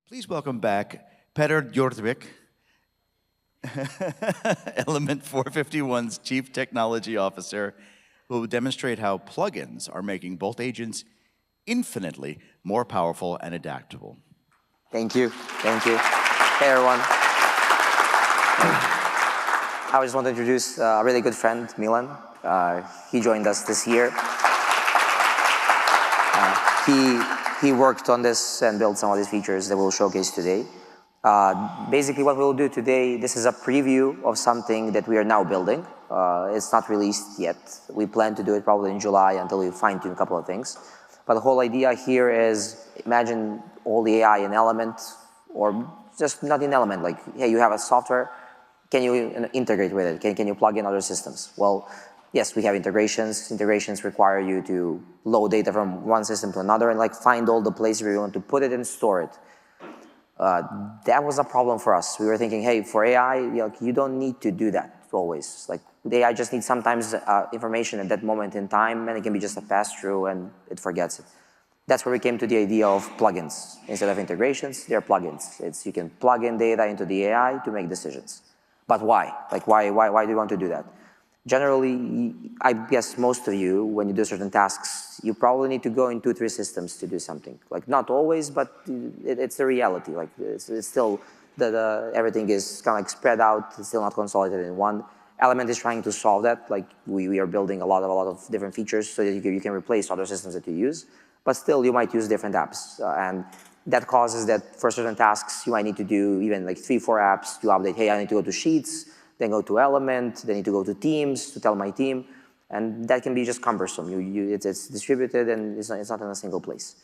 Please welcome back Petr Djordjevic, Element 451's Chief Technology Officer, who will demonstrate how plugins are making Bolt agents infinitely more powerful and adaptable. Thank you. Thank you. Hey, everyone. I just want to introduce a really good friend, Milan. He joined us this year. He worked on this and built some of these features that we'll showcase today. Basically, what we'll do today, this is a preview of something that we are now building. It's not released yet. We plan to do it probably in July until we fine-tune a couple of things. But the whole idea here is, imagine all the AI in Element, or just not in Element, like, hey, you have a software, can you integrate with it? Can you plug in other systems? Well, yes, we have integrations. Integrations require you to load data from one system to another and like find all the places where you want to put it and store it. That was a problem for us. We were thinking, hey, for AI, you don't need to do that always. Like the AI just needs sometimes information at that moment in time, and it can be just a pass-through and it forgets it. That's where we came to the idea of plugins. Instead of integrations, they're plugins. You can plug in data into the AI to make decisions. But why? Like why do you want to do that? Generally, I guess most of you, when you do certain tasks, you probably need to go in 2-3 systems to do something. Like not always, but it's the reality. Like it's still, everything is kind of like spread out, it's still not consolidated in one. Element is trying to solve that. Like we are building a lot of different features so that you can replace other systems that you use, but still you might use different apps. And that causes that for certain tasks, you might need to do even like 3-4 apps to update. Hey, I need to go to Sheets, then go to Element, then need to go to Teams to tell my team. And that can be just cumbersome. It's distributed and it's not in a single place.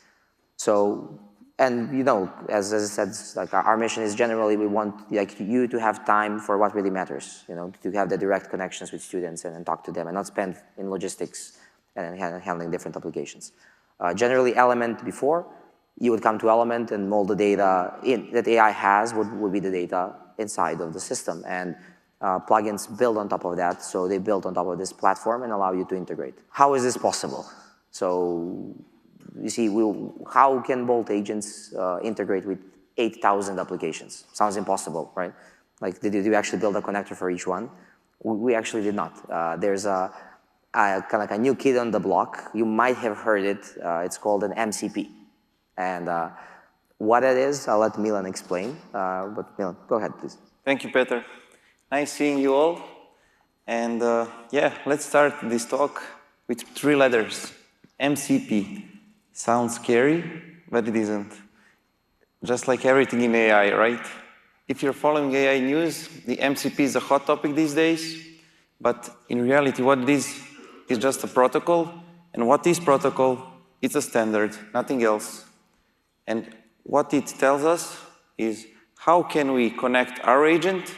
So, and as I said, like our mission is generally we want like you to have time for what really matters, to have the direct connections with students and talk to them and not spend in logistics and handling different applications. Generally Element before, you would come to Element and all the data that AI has would be the data inside of the system. And plugins build on top of that, so they build on top of this platform and allow you to integrate. How is this possible? So you see, how can Bolt agents integrate with 8,000 applications? Sounds impossible, right? Like, did you actually build a connector for each one? We actually did not. There's a kind of like a new kid on the block. You might have heard it. It's called an MCP. And what it is, I'll let Milan explain. But Milan, go ahead, please. Thank you, Petr. Nice seeing you all. And yeah, let's start this talk with 3 letters. MCP. Sounds scary, but it isn't. Just like everything in AI, right? If you're following AI news, the MCP is a hot topic these days. But in reality, what it is just a protocol. And what is protocol? It's a standard, nothing else. And what it tells us is how can we connect our agent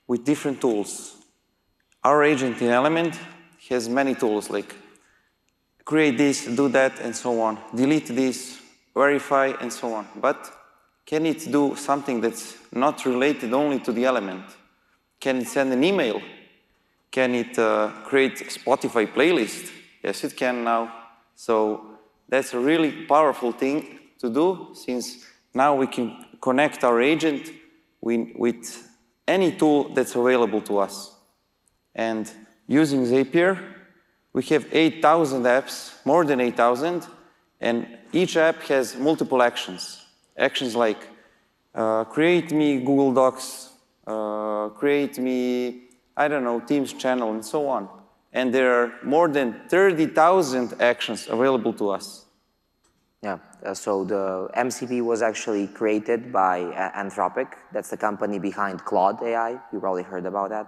with different tools. Our agent in Element has many tools like create this, do that, and so on. Delete this, verify, and so on. But can it do something that's not related only to the Element? Can it send an email? Can it create Spotify playlist? Yes, it can now. So that's a really powerful thing to do, since now we can connect our agent with any tool that's available to us. And using Zapier, we have 8,000 apps, more than 8,000, and each app has multiple actions. Actions like create me Google Docs, create me, I don't know, Teams channel, and so on. And there are more than 30,000 actions available to us. Yeah, so the MCP was actually created by Anthropic. That's the company behind Claude AI. You probably heard about that.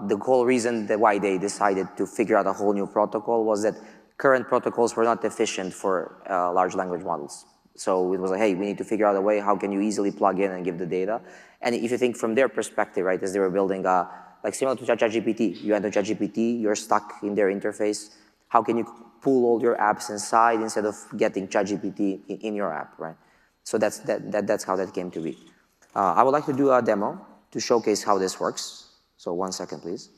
The whole reason why they decided to figure out a whole new protocol was that current protocols were not efficient for large language models. So it was like, hey, we need to figure out a way, how can you easily plug in and give the data? And if you think from their perspective, right, as they were building, like similar to ChatGPT, you enter ChatGPT, you're stuck in their interface. How can you pull all your apps inside instead of getting ChatGPT in your app, right? So that's how that came to be. I would like to do a demo to showcase how this works. So 1 second, please.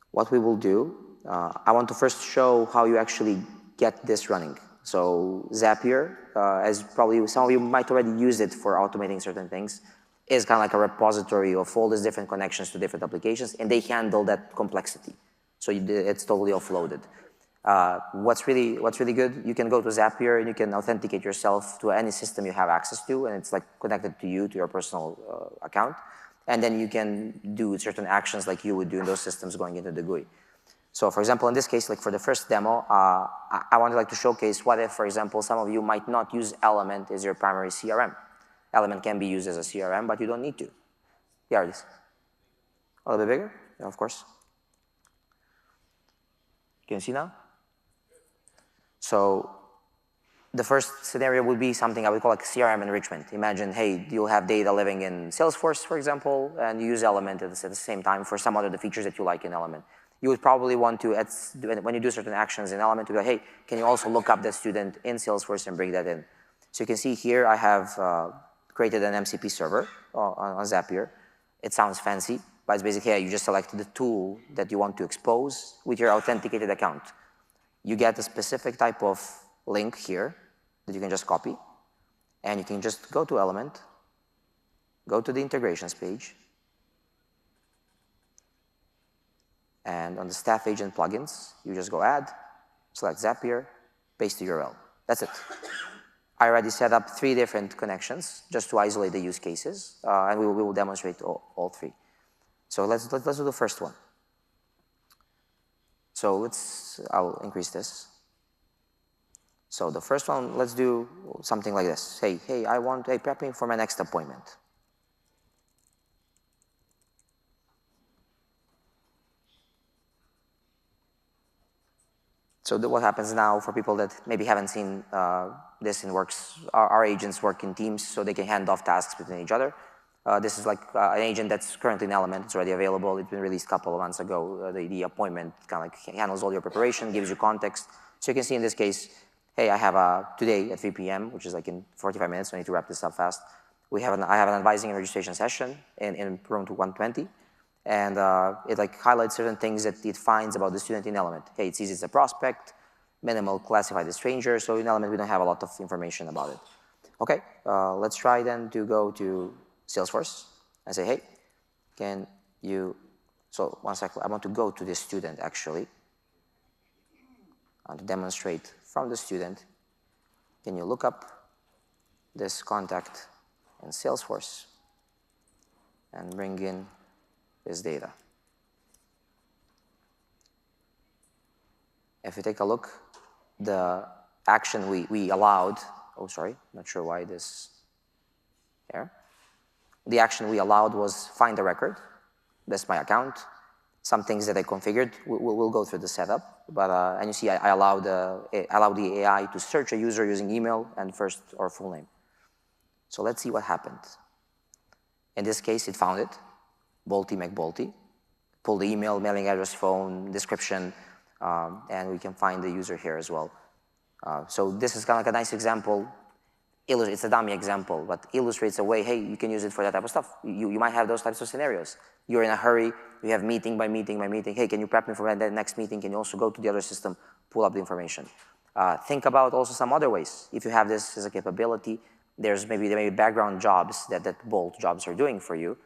What we will do, I want to first show how you actually get this running. So Zapier, as probably some of you might already use it for automating certain things, is kind of like a repository of all these different connections to different applications, and they handle that complexity. So it's totally offloaded. What's really good, you can go to Zapier and you can authenticate yourself to any system you have access to, and it's like connected to you, to your personal account. And then you can do certain actions like you would do in those systems going into the GUI. So for example, in this case, like for the first demo, I wanted like to showcase what if, for example, some of you might not use Element as your primary CRM. Element can be used as a CRM, but you don't need to. Yeah, it is. A little bit bigger? Yeah, of course. Can you see now? So the first scenario would be something I would call like CRM enrichment. Imagine, hey, you'll have data living in Salesforce, for example, and you use Element at the same time for some other the features that you like in Element. You would probably want to, when you do certain actions in Element, to go, hey, can you also look up that student in Salesforce and bring that in? So you can see here I have created an MCP server on Zapier. It sounds fancy, but it's basically, yeah, you just select the tool that you want to expose with your authenticated account. You get a specific type of link here that you can just copy, and you can just go to Element, go to the integrations page, and on the staff agent plugins, you just go add, select Zapier, paste the URL. That's it. I already set up 3 different connections just to isolate the use cases, and we will demonstrate all 3. So let's do the first one. So I'll increase this. So the first one, let's do something like this. Hey, prep me for my next appointment. So what happens now for people that maybe haven't seen this in works, our agents work in teams so they can hand off tasks between each other. This is like an agent that's currently in Element. It's already available. It's been released a couple of months ago. The appointment kind of like handles all your preparation, gives you context. So you can see in this case, hey, I have today at 3 p.m., which is like in 45 minutes. So I need to wrap this up fast. I have an advising and registration session in room 120. And it like highlights certain things that it finds about the student in Element. Hey, it sees it's a prospect, minimal classified as stranger. So in Element, we don't have a lot of information about it. Okay, let's try then to go to Salesforce and say, hey, can you, so one second, I want to go to this student actually. I want to demonstrate from the student. Can you look up this contact in Salesforce and bring in this data? If you take a look, the action we allowed, oh sorry, not sure why this, there. The action we allowed was find a record. That's my account. Some things that I configured, we'll go through the setup. But, and you see I allowed the AI to search a user using email and first or full name. So let's see what happened. In this case, it found it. Bolty McBolty. Pull the email, mailing address, phone, description, and we can find the user here as well. So this is kind of like a nice example. It's a dummy example, but illustrates a way, hey, you can use it for that type of stuff. You might have those types of scenarios. You're in a hurry, you have meeting by meeting by meeting. Hey, can you prep me for that next meeting? Can you also go to the other system, pull up the information? Think about also some other ways. If you have this as a capability, there may be background jobs that Bolt jobs are doing for you.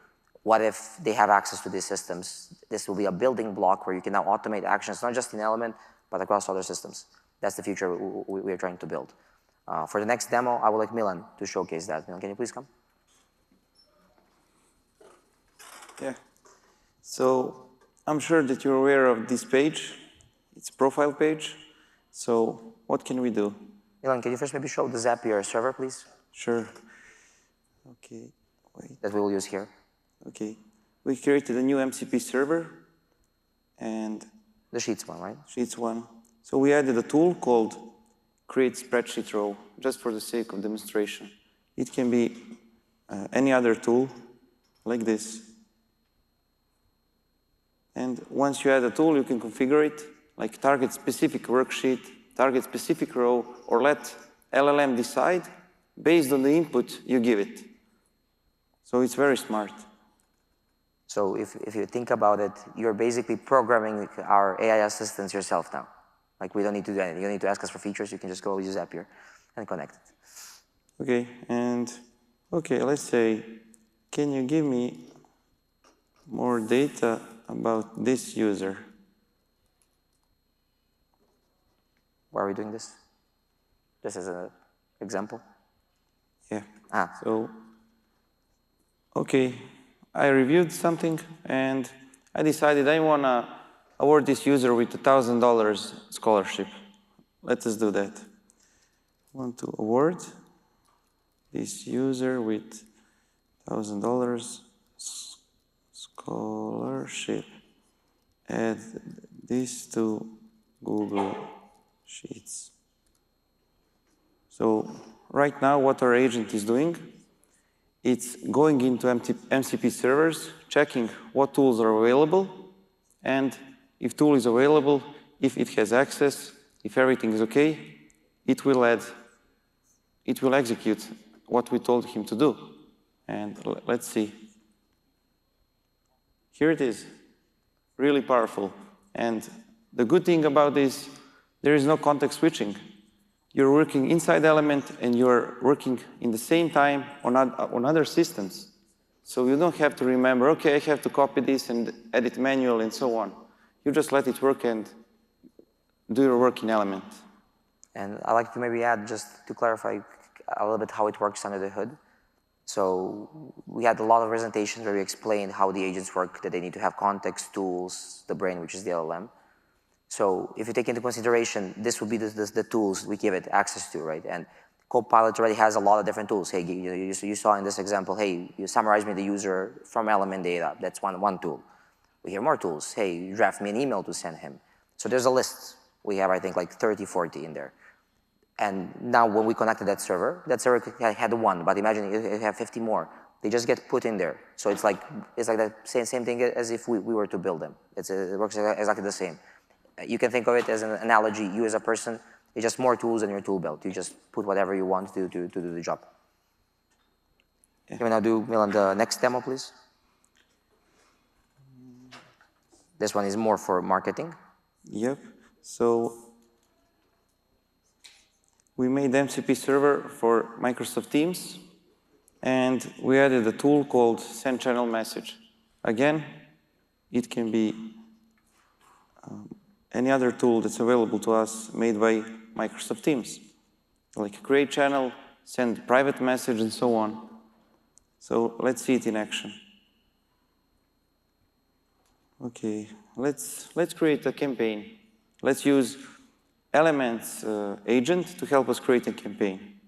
What if they have access to these systems? This will be a building block where you can now automate actions, not just in Element, but across other systems. That's the future we are trying to build. For the next demo, I would like Milan to showcase that. Milan, can you please come? Yeah. So I'm sure that you're aware of this page. It's a profile page. So what can we do? Milan, can you first maybe show the Zapier server, please? Sure. Okay, wait. That we will use here. Okay. We created a new MCP server and the Sheets one, right? Sheets one. So we added a tool called create spreadsheet row, just for the sake of demonstration. It can be any other tool like this. And once you add a tool, you can configure it, like target specific worksheet, target specific row, or let LLM decide based on the input you give it. So it's very smart. So if you think about it, you're basically programming our AI assistants yourself now. Like we don't need to do anything. You don't need to ask us for features. You can just go use Zapier and connect it. Okay, and okay, let's say, can you give me more data about this user? Why are we doing this? Just as an example? Yeah. Ah. So, okay, I reviewed something and I decided I want to award this user with $1,000 scholarship. Let us do that. I want to award this user with $1,000 scholarship. Add this to Google Sheets. So right now what our agent is doing, it's going into MCP servers, checking what tools are available, and if tool is available, if it has access, if everything is okay, it will execute what we told him to do. And let's see. Here it is, really powerful. And the good thing about this, there is no context switching. You're working inside Element and you're working in the same time on other systems. So you don't have to remember, okay, I have to copy this and edit manual and so on. You just let it work and do your work in Element. And I'd like to maybe add, just to clarify a little bit how it works under the hood. So we had a lot of presentations where we explained how the agents work, that they need to have context, tools, the brain, which is the LLM. So if you take into consideration, this would be the tools we give it access to, right? And Copilot already has a lot of different tools. Hey, you saw in this example, hey, you summarize me the user from element data. That's one tool. We have more tools. Hey, you draft me an email to send him. So there's a list. We have, I think, like 30, 40 in there. And now when we connected that server had one, but imagine you have 50 more. They just get put in there. So it's like that same thing as if we were to build them. It works exactly the same. You can think of it as an analogy. You as a person, it's just more tools in your tool belt. You just put whatever you want to do the job. Yeah. Can we now do, Milan, the next demo, please? This one is more for marketing. Yep. So we made MCP server for Microsoft Teams, and we added a tool called Send Channel Message. Again, it can be any other tool that's available to us made by Microsoft Teams, like create channel, send private message, and so on. So let's see it in action. Okay, let's create a campaign. Let's use Element's agent to help us create a campaign.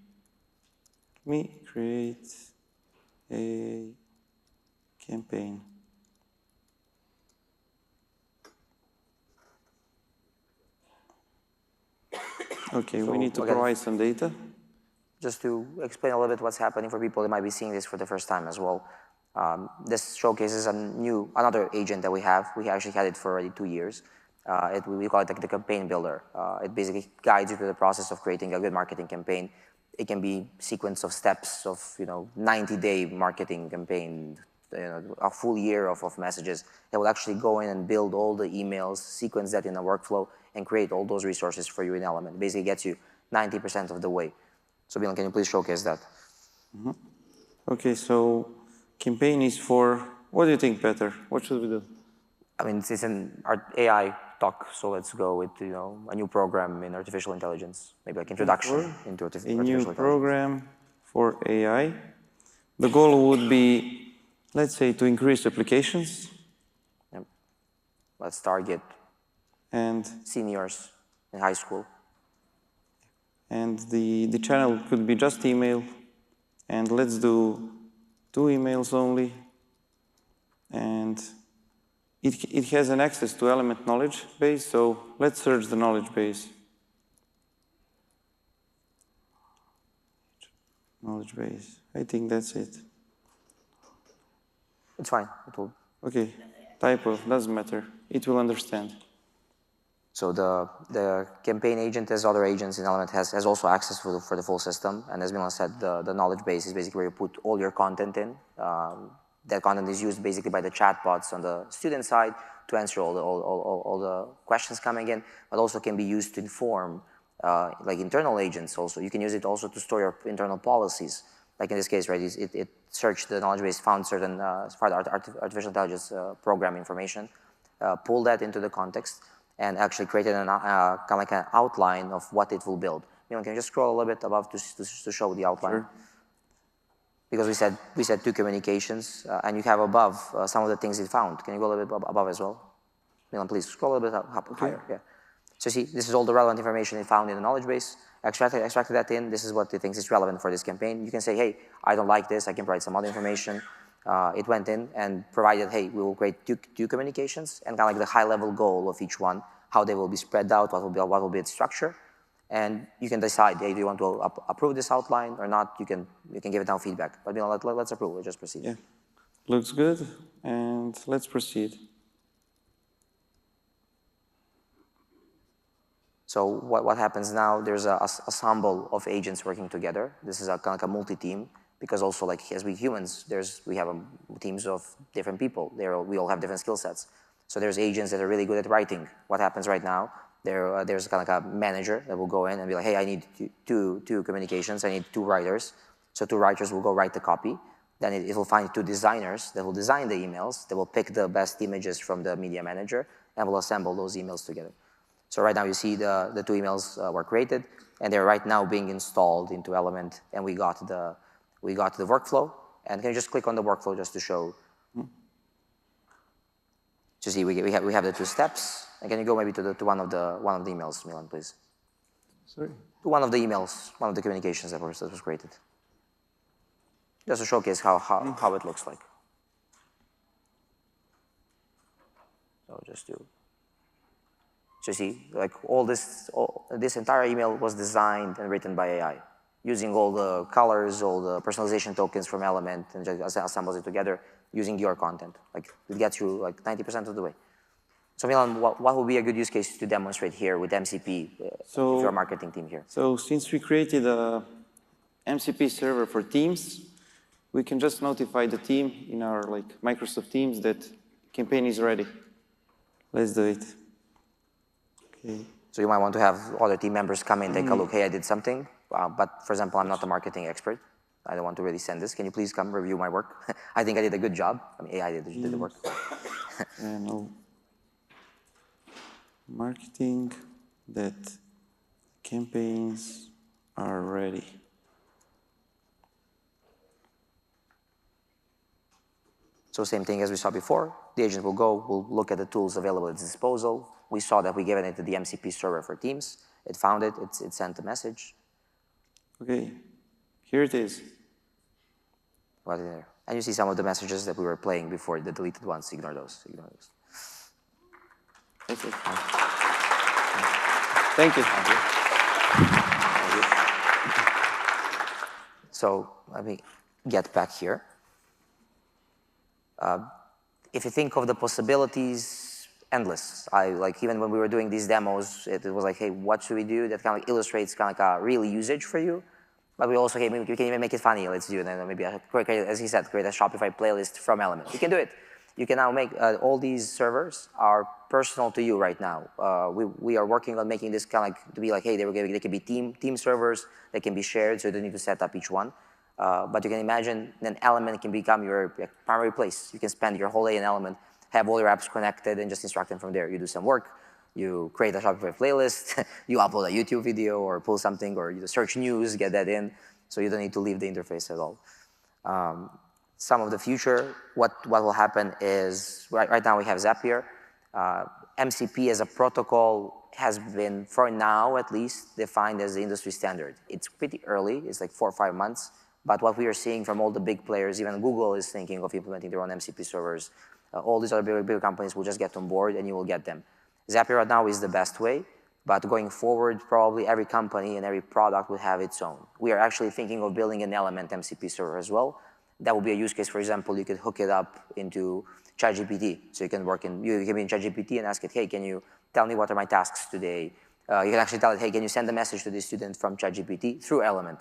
Let me create a campaign. Okay, so we need to provide some data. Just to explain a little bit what's happening for people that might be seeing this for the first time as well. This showcases another agent that we have. We actually had it for already 2 years. We call it like the campaign builder. It basically guides you through the process of creating a good marketing campaign. It can be sequence of steps of 90-day marketing campaign, a full year of messages that will actually go in and build all the emails, sequence that in a workflow, and create all those resources for you in Element. Basically gets you 90% of the way. So Milan, can you please showcase that? Mm-hmm. Okay, so campaign is for, what do you think, Peter? What should we do? I mean, it's an AI talk, so let's go with a new program in artificial intelligence, maybe like introduction into artificial intelligence. A new program for AI. The goal would be, let's say, to increase applications. Yep. Let's target seniors in high school. And the channel could be just email, and let's do 2 emails only. And it has an access to Element knowledge base, so let's search the knowledge base. Knowledge base. I think that's it. It's fine. Okay. Typo, doesn't matter. It will understand. So the campaign agent, as other agents in Element, has also access for the full system. And as Milan said, the knowledge base is basically where you put all your content in. that content is used basically by the chatbots on the student side to answer all the questions coming in, but also can be used to inform like internal agents also. You can use it also to store your internal policies. Like in this case, right, it searched the knowledge base, found certain artificial intelligence program information, pulled that into the context, and actually created an, kind of like an outline of what it will build. Can you just scroll a little bit above to show the outline? Sure. Because we said 2 communications, and you have above some of the things it found. Can you go a little bit above as well? Milan, please scroll a little bit up higher. Yeah. So see, this is all the relevant information it found in the knowledge base. Extracted that in. This is what it thinks is relevant for this campaign. You can say, hey, I don't like this. I can provide some other information. It went in and provided, hey, we will create two communications and kind of like the high-level goal of each one, how they will be spread out, what will be its structure. And you can decide, hey, do you want to approve this outline or not? You can give it down feedback. But let's approve. We'll just proceed. Yeah, looks good. And let's proceed. So what happens now? There's a ensemble of agents working together. This is a kind of like a multi-team, because also like as we humans, we have teams of different people. We all have different skill sets. So there's agents that are really good at writing. What happens right now? There's kind of like a manager that will go in and be like, hey, I need two communications. I need 2 writers. So 2 writers will go write the copy. Then it will find 2 designers that will design the emails. They will pick the best images from the media manager and will assemble those emails together. So right now you see the 2 emails were created, and they're right now being installed into Element, and we got the workflow. And can you just click on the workflow just to show? So see, we have the 2 steps. And can you go maybe to one of the emails, Milan, please? Sorry. To one of the emails, one of the communications that was created. Just to showcase how it looks like. So just to. So you see, like this entire email was designed and written by AI, using all the colors, all the personalization tokens from Element, and just assembles it together using your content. Like it gets you like 90% of the way. So Milan, what would be a good use case to demonstrate here with MCP if you're a marketing team here? So since we created a MCP server for teams, we can just notify the team in our like Microsoft Teams that campaign is ready. Let's do it. Okay. So you might want to have other team members come in, take a look. Hey, I did something, but for example, I'm not a marketing expert. I don't want to really send this. Can you please come review my work? I think I did a good job. I mean, AI did the work. No. Marketing that campaigns are ready. So same thing as we saw before. The agent will look at the tools available at its disposal. We saw that we given it to the MCP server for Teams. It found it, it sent a message. Okay, here it is. Right there. And you see some of the messages that we were playing before, the deleted ones. Ignore those. That's it. Thank you. Thank you. So let me get back here. If you think of the possibilities, endless. Even when we were doing these demos, it was like, hey, what should we do that kind of like illustrates kind of like a real usage for you? But we also, hey, maybe we can even make it funny. Let's do it. And maybe, as he said, create a Shopify playlist from Element. You can do it. You can now make all these servers are personal to you right now. We are working on making this kind of like to be like, hey, they can be team servers. They can be shared, so you don't need to set up each one. But you can imagine an Element can become your primary place. You can spend your whole day in Element, have all your apps connected, and just instruct them from there. You do some work. You create a Shopify playlist. You upload a YouTube video or pull something, or you search news, get that in. So you don't need to leave the interface at all. Some of the future, what will happen is, right now we have Zapier. MCP as a protocol has been, for now at least, defined as the industry standard. It's pretty early, it's like 4 or 5 months, but what we are seeing from all the big players, even Google is thinking of implementing their own MCP servers. All these other bigger companies will just get on board and you will get them. Zapier right now is the best way, but going forward, probably every company and every product will have its own. We are actually thinking of building an Element MCP server as well. That would be a use case, for example, you could hook it up into ChatGPT. So you can be in ChatGPT and ask it, hey, can you tell me what are my tasks today? You can actually tell it, hey, can you send a message to the student from ChatGPT through Element?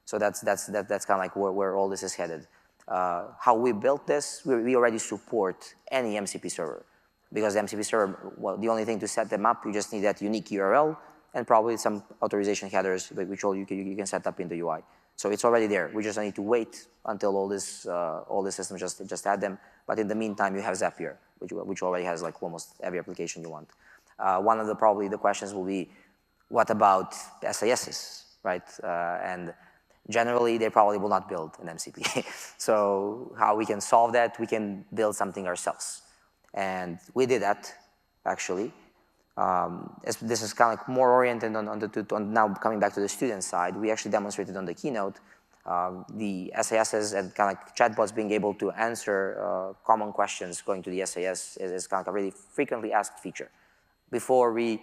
So that's kind of like where all this is headed. How we built this, we already support any MCP server. Because the MCP server, well, the only thing to set them up, you just need that unique URL and probably some authorization headers, which all you can set up in the UI. So it's already there. We just need to wait until all this system just add them. But in the meantime, you have Zapier, which already has like almost every application you want. One of probably the questions will be, what about SISs, right? And generally, they probably will not build an MCP. So how we can solve that, we can build something ourselves. And we did that, actually. This is kind of like more oriented on now coming back to the student side. We actually demonstrated on the keynote the SISs and kind of like chatbots being able to answer common questions going to the SIS is kind of like a really frequently asked feature. Before we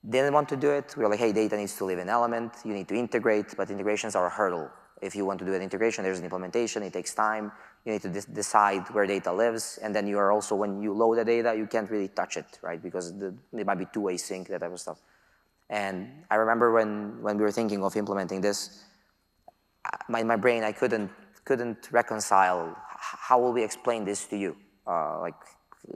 didn't want to do it, we were like, hey, data needs to live in Element, you need to integrate, but integrations are a hurdle. If you want to do an integration, there's an implementation, it takes time, you need to decide where data lives, and then you are also, when you load the data, you can't really touch it, right? Because it might be two-way sync, that type of stuff. And I remember when we were thinking of implementing this, my brain, I couldn't reconcile, how will we explain this to you? Like,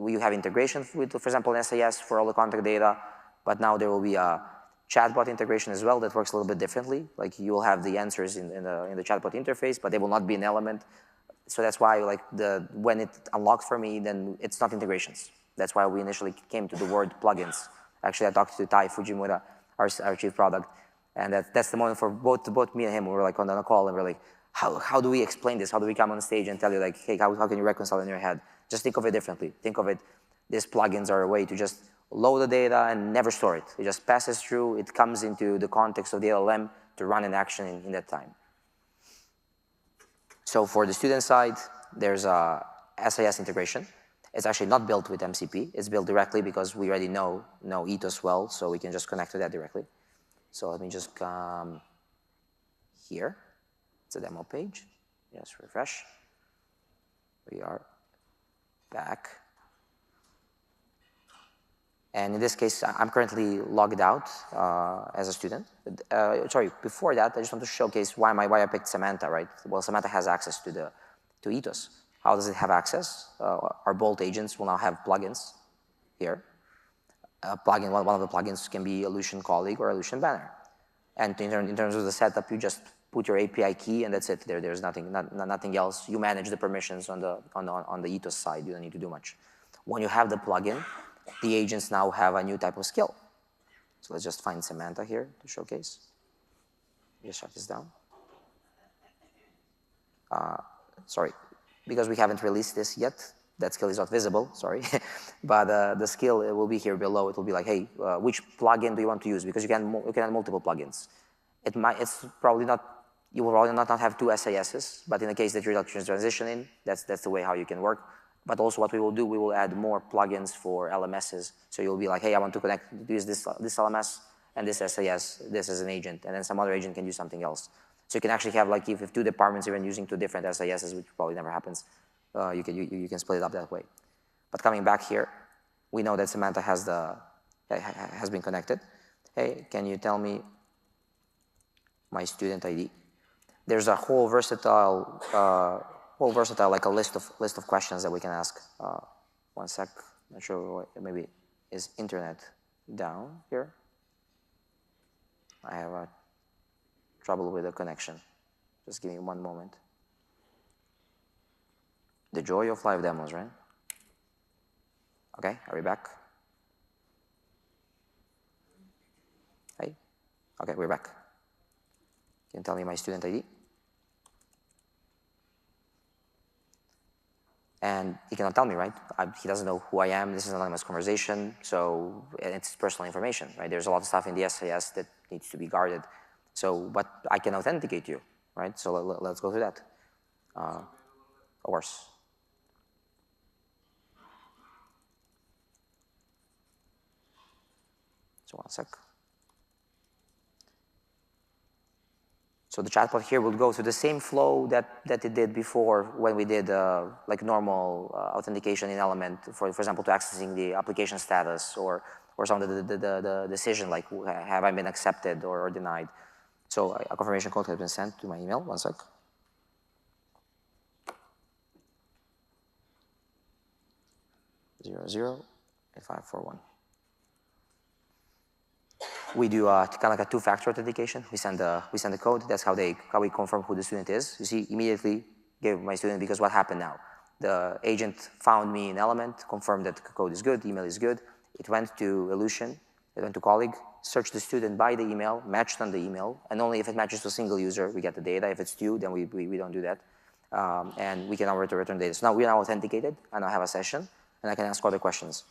you have integration with, for example, an SAS for all the contact data, but now there will be a chatbot integration as well that works a little bit differently. Like, you will have the answers in the chatbot interface, but they will not be an element. So that's why, like, when it unlocked for me, then it's not integrations. That's why we initially came to the word plugins. Actually, I talked to Tai Fujimura, our chief product, and that's the moment for both me and him. We were like on a call, and we we're like, how do we explain this? How do we come on stage and tell you, like, hey, how can you reconcile in your head? Just think of it differently. Think of it, these plugins are a way to just load the data and never store it. It just passes through, it comes into the context of the LLM to run an action in that time. So for the student side, there's a SAS integration. It's actually not built with MCP. It's built directly because we already know Ethos well, so we can just connect to that directly. So let me just come here. It's a demo page. Just refresh. We are back. And in this case, I'm currently logged out as a student. Sorry, before that, I just want to showcase why I picked Samantha, right? Well, Samantha has access to Ethos. How does it have access? Our Bolt agents will now have plugins here. One of the plugins can be Illusion Colleague or Illusion Banner. And in terms of the setup, you just put your API key and that's it. There's nothing else. You manage the permissions on the Ethos side. You don't need to do much. When you have the plugin, the agents now have a new type of skill. So let's just find Samantha here to showcase. Just shut this down. Sorry, because we haven't released this yet, that skill is not visible, sorry. But the skill will be here below. It will be like, hey, which plugin do you want to use? Because you can have multiple plugins. It's probably not, you will probably not have two SISs, but in the case that you're transitioning, that's the way how you can work. But also what we will do, we will add more plugins for LMSs. So you'll be like, hey, I want to use this LMS and this SIS, this is an agent, and then some other agent can do something else. So you can actually have, like, if two departments are even using two different SISs, which probably never happens, you can split it up that way. But coming back here, we know that Samantha has been connected. Hey, can you tell me my student ID? There's a whole versatile, like a list of questions that we can ask. One sec, not sure, maybe is internet down here? I have trouble with the connection. Just give me one moment. The joy of live demos, right? Okay, are we back? Hey, okay, we're back. Can you tell me my student ID? And he cannot tell me, right? He doesn't know who I am. This is an anonymous conversation, so it's personal information, right? There's a lot of stuff in the SIS that needs to be guarded. So, but I can authenticate you, right? So let's go through that. Of course. So one sec. So the chatbot here will go through the same flow that it did before when we did like normal authentication in Element, for example, to accessing the application status or some of the decision, like have I been accepted or denied. So a confirmation code has been sent to my email. One sec. 8541. We do kind of like a two-factor authentication. We send the code. That's how we confirm who the student is. You see, immediately gave my student, because what happened now? The agent found me an element, confirmed that the code is good, email is good. It went to Illusion, it went to colleague, searched the student by the email, matched on the email, and only if it matches to a single user, we get the data. If it's two, then we don't do that. And we can now return data. So now we are now authenticated, and I have a session, and I can ask other questions.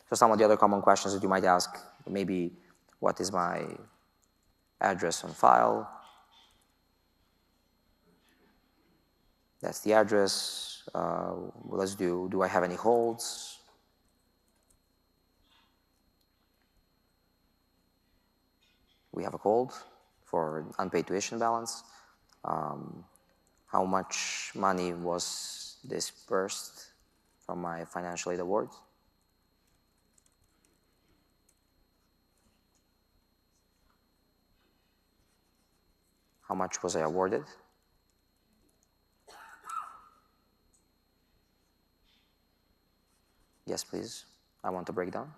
So some of the other common questions that you might ask, maybe, what is my address on file? That's the address. Let's do I have any holds? We have a hold for unpaid tuition balance. How much money was dispersed from my financial aid award? How much was I awarded? Yes, please. I want a breakdown.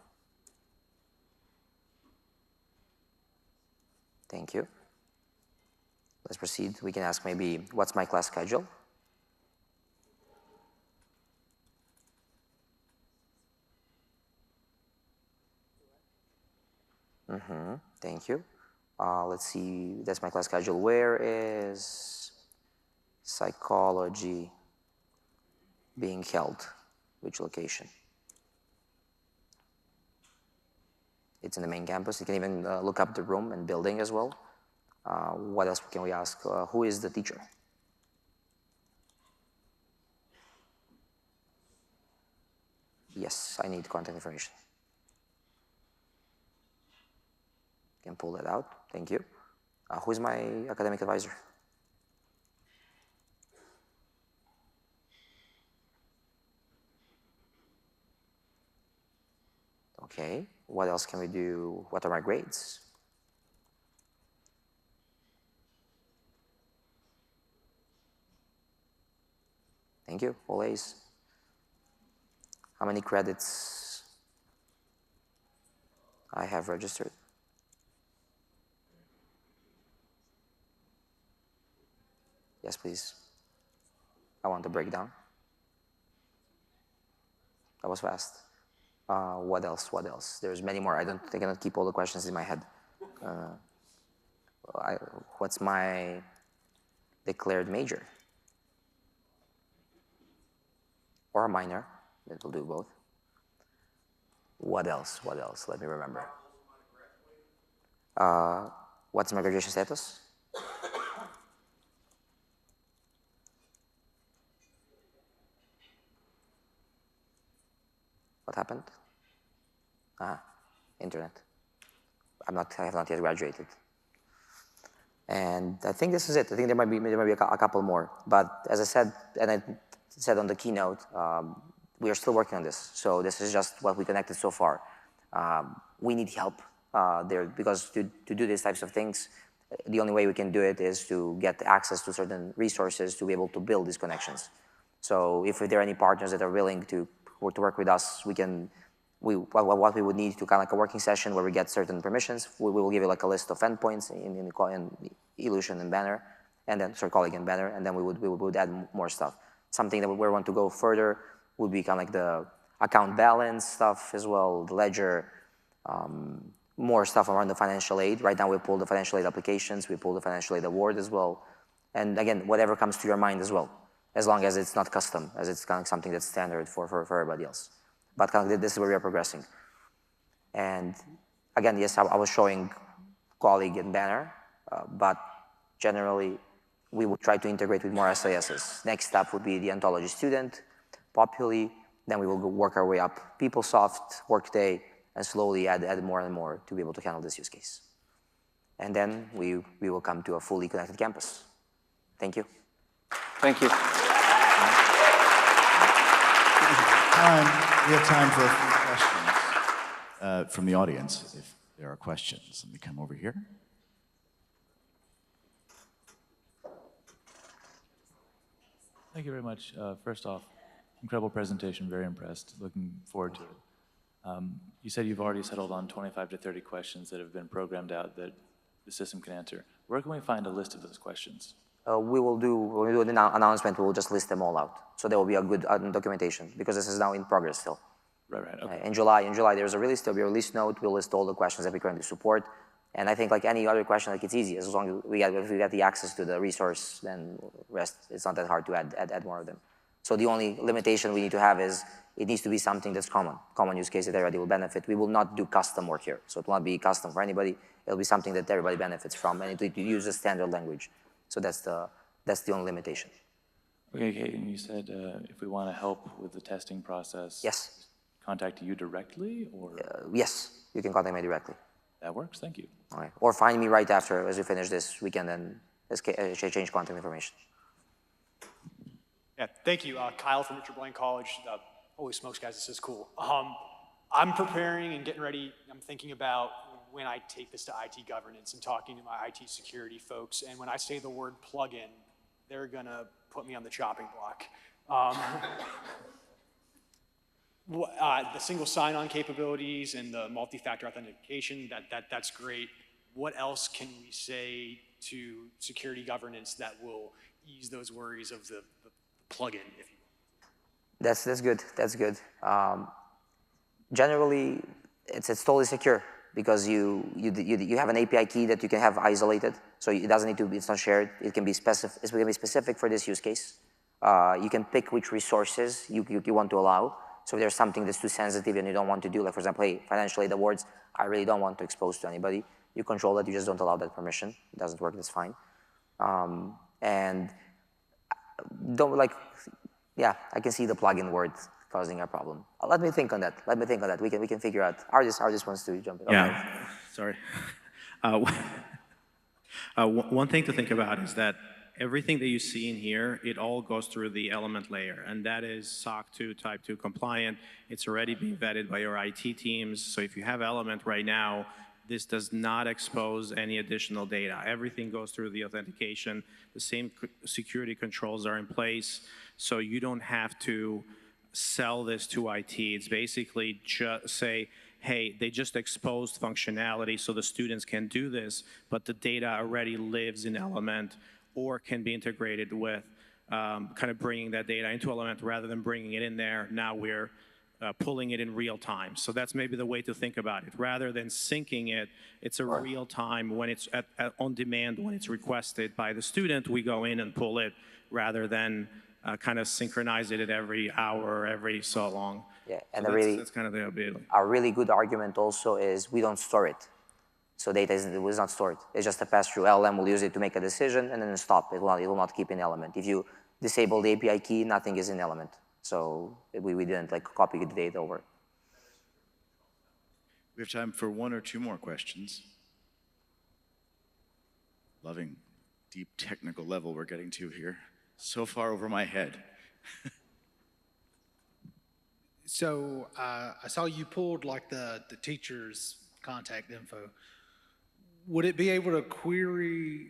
Thank you. Let's proceed. We can ask maybe, what's my class schedule? Thank you. Let's see, that's my class schedule. Where is psychology being held? Which location? It's in the main campus. You can even look up the room and building as well. What else can we ask? Who is the teacher? Yes, I need contact information. Can pull that out. Thank you. Who is my academic advisor? Okay. What else can we do? What are my grades? Thank you. All A's. How many credits I have registered? Yes, please. I want the breakdown. That was fast. What else? What else? There's many more. I cannot keep all the questions in my head. What's my declared major? Or a minor. It will do both. What else? What else? Let me remember. What's my graduation status? What happened? Internet. I have not yet graduated. And I think this is it. I think there might be a couple more. But as I said, and I said on the keynote, we are still working on this. So this is just what we connected so far. We need help there, because to do these types of things, the only way we can do it is to get access to certain resources to be able to build these connections. So if there are any partners that are willing to work with us, what we would need to kind of like a working session where we get certain permissions, we will give you like a list of endpoints in Illusion and Banner, and then colleague and Banner, and then we would add more stuff. Something that we want to go further would be kind of like the account balance stuff as well, the ledger, more stuff around the financial aid. Right now we pull the financial aid applications, we pull the financial aid award as well. And again, whatever comes to your mind as well, as long as it's not custom, as it's kind of something that's standard for everybody else. But kind of this is where we are progressing. And again, yes, I was showing colleague and Banner, but generally we would try to integrate with more SISs. Next step would be the ontology student, Populi, then we will go work our way up, PeopleSoft, Workday, and slowly add more and more to be able to handle this use case. And then we will come to a fully connected campus. Thank you. Thank you. We have time for a few questions from the audience, if there are questions. Let me come over here. Thank you very much. First off, Incredible presentation, very impressed. Looking forward to it. You said you've already settled on 25 to 30 questions that have been programmed out that the system can answer. Where can we find a list of those questions? When we do the announcement, we will just list them all out. So there will be a good documentation, because this is now in progress still. Right, okay. In July, there's a release, there'll be a release note, we'll list all the questions that we currently support. And I think like any other question, like it's easy, as long as if we get the access to the resource, then rest, it's not that hard to add more of them. So the only limitation we need to have is it needs to be something that's common use case that everybody will benefit. We will not do custom work here. So it will not be custom for anybody. It'll be something that everybody benefits from, and it uses standard language. So that's the only limitation. Okay, and you said if we want to help with the testing process, yes, contact you directly, or? Yes, you can contact me directly. That works, thank you. All right, or find me right after, as we finish this, we can then exchange contact information. Yeah, thank you. Kyle from Richard Blaine College. Holy smokes, guys, this is cool. I'm preparing and getting ready. I'm thinking about when I take this to IT governance and talking to my IT security folks. And when I say the word plugin, they're going to put me on the chopping block. The single sign-on capabilities and the multi-factor authentication, that's great. What else can we say to security governance that will ease those worries of the plugin, if you will? That's good. That's good. Generally, it's totally secure because you have an API key that you can have isolated, so it doesn't need to be. It's not shared. It can be specific for this use case. You can pick which resources you want to allow. So if there's something that's too sensitive and you don't want to do, like for example, hey, financial aid awards, I really don't want to expose to anybody. You control that. You just don't allow that permission. It doesn't work. That's fine. And don't like. Yeah, I can see the plugin word causing a problem. Let me think on that. We can figure out. Artist wants to jump in. Yeah, sorry. One thing to think about is that everything that you see in here, it all goes through the element layer, and that is SOC 2 Type 2 compliant. It's already being vetted by your IT teams. So if you have element right now, this does not expose any additional data. Everything goes through the authentication. The same security controls are in place. So you don't have to sell this to IT. It's basically just say, hey, they just exposed functionality so the students can do this, but the data already lives in Element or can be integrated with kind of bringing that data into Element rather than bringing it in there. Now we're pulling it in real time. So that's maybe the way to think about it. Rather than syncing it, it's a real time when it's on demand, when it's requested by the student, we go in and pull it rather than kind of synchronize it at every hour or every so long. Yeah, and so that's kind of the ability. A really good argument also is we don't store it. So data is not stored. It's just a pass-through. LLM will use it to make a decision and then stop. It will not keep in Element. If you disable the API key, nothing is in Element. So we didn't like copy the data over. We have time for one or two more questions. Loving deep technical level we're getting to here. So far over my head. So I saw you pulled like the teacher's contact info. Would it be able to query,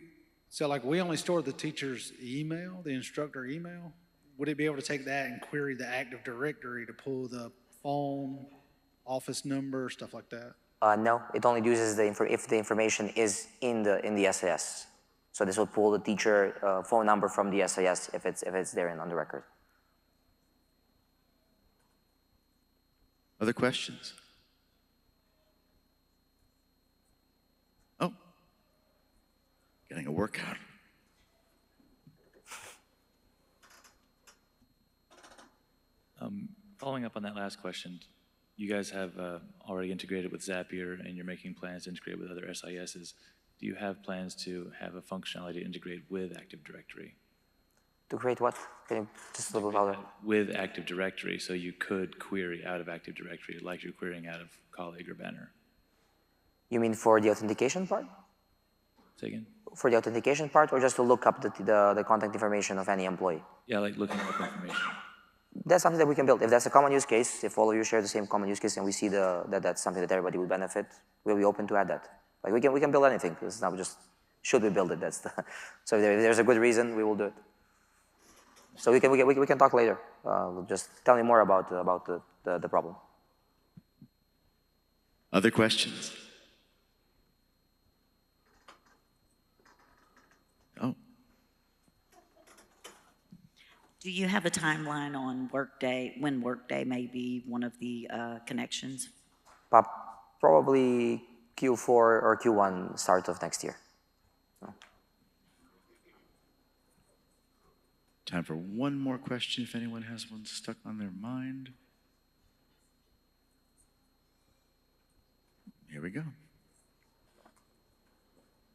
so like we only store the teacher's email, the instructor email? Would it be able to take that and query the Active Directory to pull the phone, office number, stuff like that? No, it only uses if the information is in the SAS. So this will pull the teacher phone number from the SAS if it's there on the record. Other questions? Oh, getting a workout. Following up on that last question, you guys have already integrated with Zapier and you're making plans to integrate with other SISs. Do you have plans to have a functionality to integrate with Active Directory? To create what? Can you just a little bit louder? With Active Directory, so you could query out of Active Directory like you're querying out of Colleague or Banner. You mean for the authentication part? Say again? For the authentication part, or just to look up the contact information of any employee? Yeah, like looking up information. That's something that we can build. If that's a common use case, if all of you share the same common use case and we see that that's something that everybody will benefit, we'll be open to add that. Like we can build anything. It's not just should we build it. That's the so if there's a good reason, we will do it. So we can talk later. just tell me more about the problem. Other questions? Oh, Do you have a timeline on Workday, when Workday may be one of the connections? Probably Q4 or Q1 start of next year. time for one more question if anyone has one stuck on their mind. Here we go.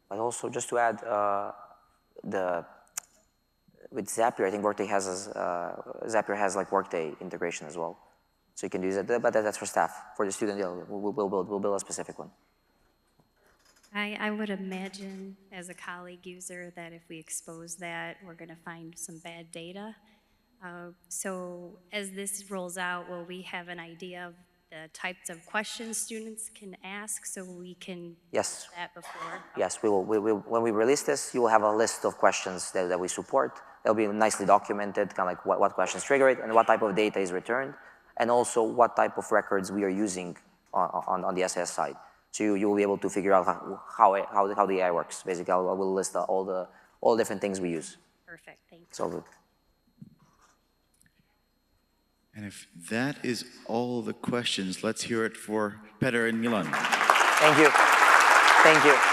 But also, just to add, with Zapier, I think Workday has Zapier has like Workday integration as well, so you can use it. But that's for staff. For the student, yeah, we'll build a specific one. I would imagine as a colleague user that if we expose that, we're going to find some bad data. So as this rolls out, will we have an idea of the types of questions students can ask so we can Yes. do that before? Yes, we will. When we release this, you will have a list of questions that we support. They'll be nicely documented, kind of like what questions trigger it and what type of data is returned, and also what type of records we are using on the SIS side. So you will be able to figure out how the AI works. Basically, I will list all the different things we use. Perfect, thank you. It's all good. And if that is all the questions, let's hear it for Peter and Milan. Thank you. Thank you.